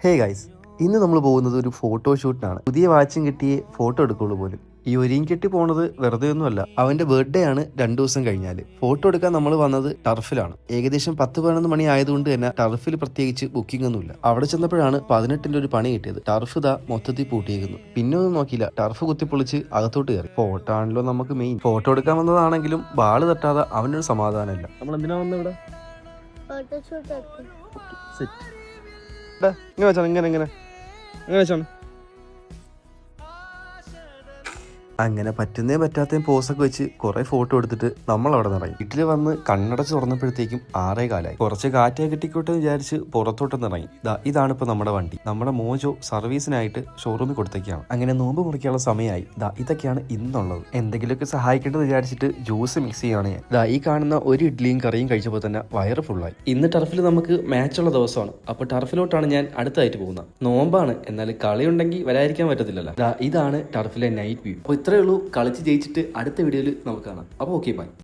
Hey guys, ഇന്ന് നമ്മൾ പോകുന്നത് ഒരു ഫോട്ടോഷൂട്ടിനാണ്. പുതിയ വാച്ചും കിട്ടിയേ ഫോട്ടോ എടുക്കുള്ളൂ പോലും. ഈ ഒരുങ്ങി കെട്ടി പോണത് വെറുതെ ഒന്നുമല്ല. അവന്റെ ബർത്ത്ഡേ ആണ് 2 ദിവസം കഴിഞ്ഞാൽ. ഫോട്ടോ എടുക്കാൻ നമ്മൾ വന്നത് ടർഫിലാണ്. ഏകദേശം 10-11 മണി ആയതുകൊണ്ട് തന്നെ ടർഫിൽ പ്രത്യേകിച്ച് ബുക്കിംഗ് ഒന്നുമില്ല. അവിടെ ചെന്നപ്പോഴാണ് 18-ന്റെ ഒരു പണി കിട്ടിയത്. ടർഫ് ഇതാ മൊത്തത്തിൽ പൂട്ടിയേക്കുന്നു. പിന്നെ ഒന്നും നോക്കിയില്ല, ടർഫ് കുത്തിപ്പൊളിച്ച് അകത്തോട്ട് കയറി. ഫോട്ടോ ആണല്ലോ നമുക്ക് മെയിൻ. ഫോട്ടോ എടുക്കാൻ വന്നതാണെങ്കിലും ബാള് തട്ടാതെ അവനൊരു സമാധാനമില്ല. നമ്മൾ എന്തിനാ വന്നത് ഇവിടെ? ഇങ്ങനെ വെച്ചാണ് ഇങ്ങനെ വെച്ചാണ് അങ്ങനെ പറ്റുന്നേ പറ്റാത്തയും പോസൊക്കെ വെച്ച് കുറെ ഫോട്ടോ എടുത്തിട്ട് നമ്മൾ അവിടെ നിറങ്ങി. വീട്ടിൽ വന്ന് കണ്ണടച്ച് തുറന്നപ്പോഴത്തേക്കും 6:15 കുറച്ച് കാറ്റേ കിട്ടിക്കോട്ടെ വിചാരിച്ച് പുറത്തോട്ട് നിറങ്ങി. ഇതാണ് ഇപ്പൊ നമ്മുടെ വണ്ടി. നമ്മുടെ മോജോ സർവീസിനായിട്ട് ഷോറൂമിൽ കൊടുത്തേക്കാണ്. അങ്ങനെ നോമ്പ് മുറിക്കാനുള്ള സമയമായി. ഇതൊക്കെയാണ് ഇന്നുള്ളത്. എന്തെങ്കിലുമൊക്കെ സഹായിക്കേണ്ടത് വിചാരിച്ചിട്ട് ജ്യൂസ് മിക്സ് ചെയ്യാണ് ഞാൻ. ഈ കാണുന്ന ഒരു ഇഡ്ഡലിയും കറിയും കഴിച്ചപ്പോൾ തന്നെ വയറ് ഫുള്ളായി. ഇന്ന് ടർഫിൽ നമുക്ക് മാച്ചുള്ള ദിവസമാണ്. അപ്പൊ ടർഫിലോട്ടാണ് ഞാൻ അടുത്തായിട്ട് പോകുന്നത്. നോമ്പാണ്, എന്നാൽ കളിയുണ്ടെങ്കിൽ വരാതിരിക്കാൻ പറ്റത്തില്ലല്ലോ. ഇതാണ് ടർഫിലെ നൈറ്റ് വ്യൂ. ഇത്രയേ ഉള്ളൂ. കളിച്ച് ജയിച്ചിട്ട് അടുത്ത വീഡിയോയിൽ നമുക്ക് കാണാം. അപ്പോൾ ഓക്കെ, ബൈ.